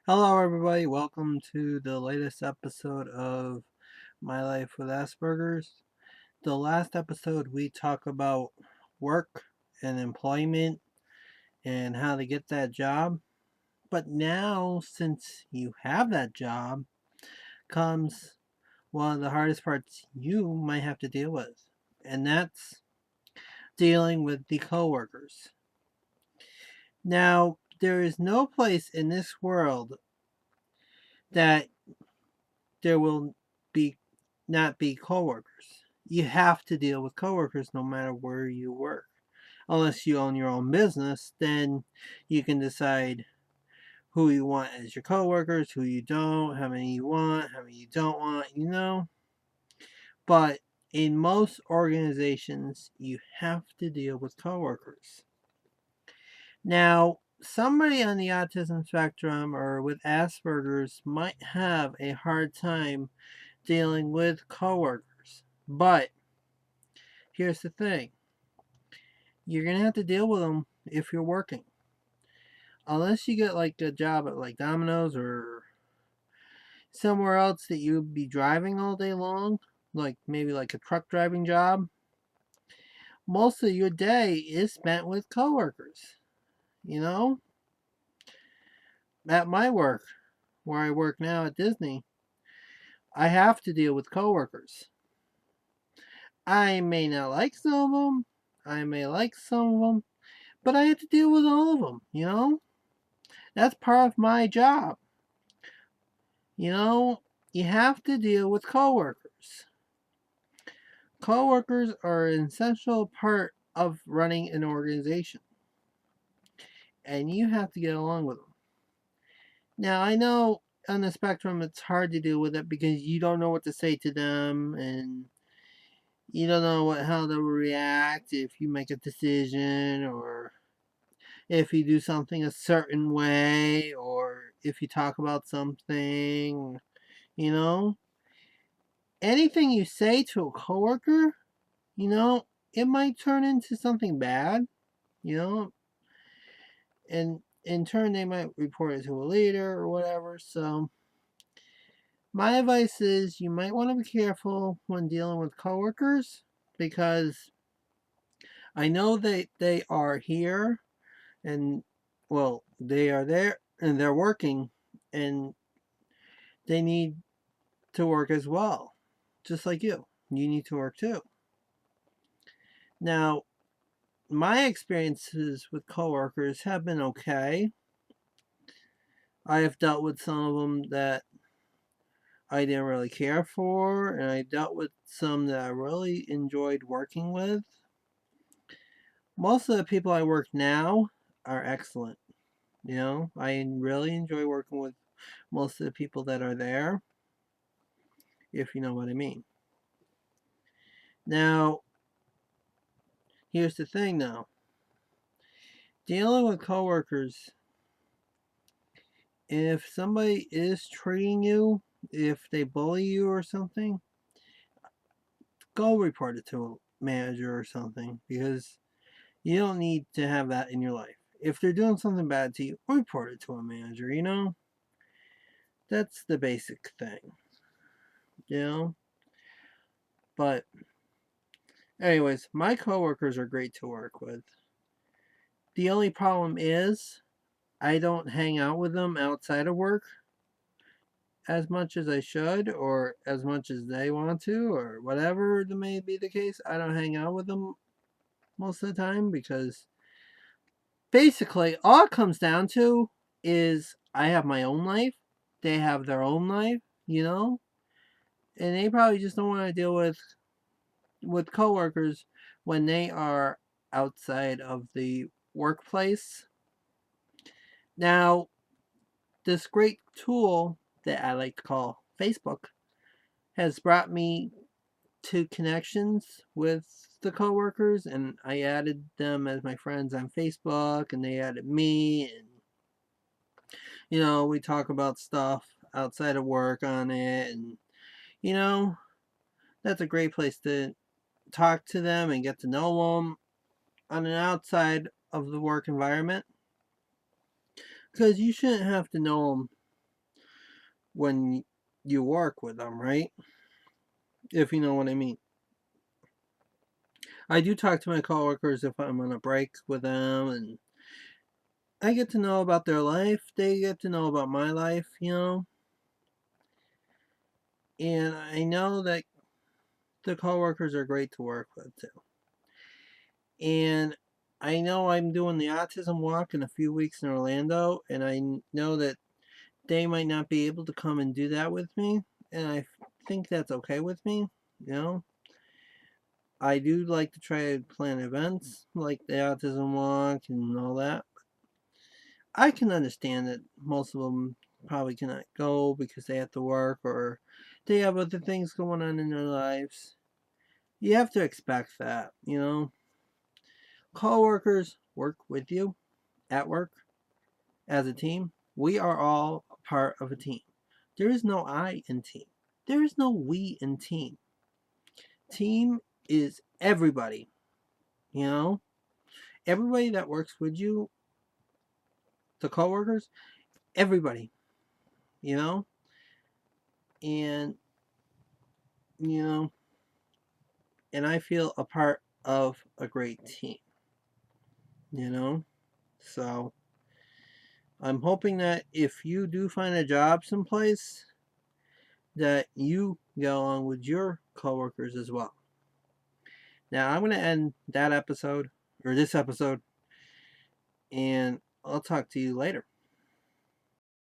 Hello, everybody. Welcome to the latest episode of My Life with Asperger's. The last episode, we talk about work and employment and how to get that job. But now, since you have that job, comes one of the hardest parts you might have to deal with, and that's dealing with the coworkers. Now, there is no place in this world that there will be not be coworkers. You have to deal with coworkers no matter where you work. Unless you own your own business, then you can decide who you want as your coworkers, who you don't, how many you want, how many you don't want. But in most organizations, you have to deal with coworkers. Now, somebody on the autism spectrum or with Asperger's might have a hard time dealing with coworkers. But here's the thing, you're going to have to deal with them if you're working. Unless you get like a job at like Domino's or somewhere else that you would be driving all day long, like maybe like a truck driving job, most of your day is spent with coworkers. You know, at my work, where I work now at Disney, I have to deal with coworkers. I may not like some of them, I may like some of them, but I have to deal with all of them. That's part of my job. You know, you have to deal with coworkers. Coworkers are an essential part of running an organization, and you have to get along with them. Now, I know on the spectrum it's hard to deal with it because you don't know what to say to them, and you don't know how they'll react if you make a decision, or if you do something a certain way, or if you talk about something. You know, anything you say to a coworker, you know, it might turn into something bad, you know, and in turn they might report it to a leader or whatever. So my advice is you might want to be careful when dealing with coworkers because I know they are here and well, they are there and they're working and they need to work as well. Just like you. You need to work too. Now, my experiences with coworkers have been okay. I have dealt with some of them that I didn't really care for, and I dealt with some that I really enjoyed working with. Most of the people I work now are excellent. I really enjoy working with most of the people that are there, if you know what I mean. Now, here's the thing though. Dealing with coworkers, if somebody is treating you, if they bully you or something, go report it to a manager or something because you don't need to have that in your life. If they're doing something bad to you, report it to a manager. That's the basic thing, you know? But, anyways, my coworkers are great to work with. The only problem is I don't hang out with them outside of work as much as I should or as much as they want to or whatever may be the case. I don't hang out with them most of the time because basically all it comes down to is I have my own life, they have their own life, you know, and they probably just don't want to deal with coworkers when they are outside of the workplace. Now, this great tool that I like to call Facebook has brought me to connections with the coworkers, and I added them as my friends on Facebook, and they added me, and we talk about stuff outside of work on it, and you know, that's a great place to talk to them and get to know them on an outside of the work environment because you shouldn't have to know them when you work with them, right? If you know what I mean. I do talk to my coworkers if I'm on a break with them, and I get to know about their life. They get to know about my life, And I know that the coworkers are great to work with too. And I know I'm doing the autism walk in a few weeks in Orlando, and I know that they might not be able to come and do that with me, and I think that's okay with me, you know. I do like to try to plan events like the autism walk and all that. I can understand that most of them probably cannot go because they have to work or they have other things going on in their lives. You have to expect that. Coworkers work with you at work as a team. We are all a part of a team. There is no I in team. There is no we in team. Team is everybody, you know? Everybody that works with you, the coworkers, everybody, you know? And, you know, and I feel a part of a great team, you know? So I'm hoping that if you do find a job someplace, that you get along with your coworkers as well. Now I'm going to end that episode, or this episode, and I'll talk to you later.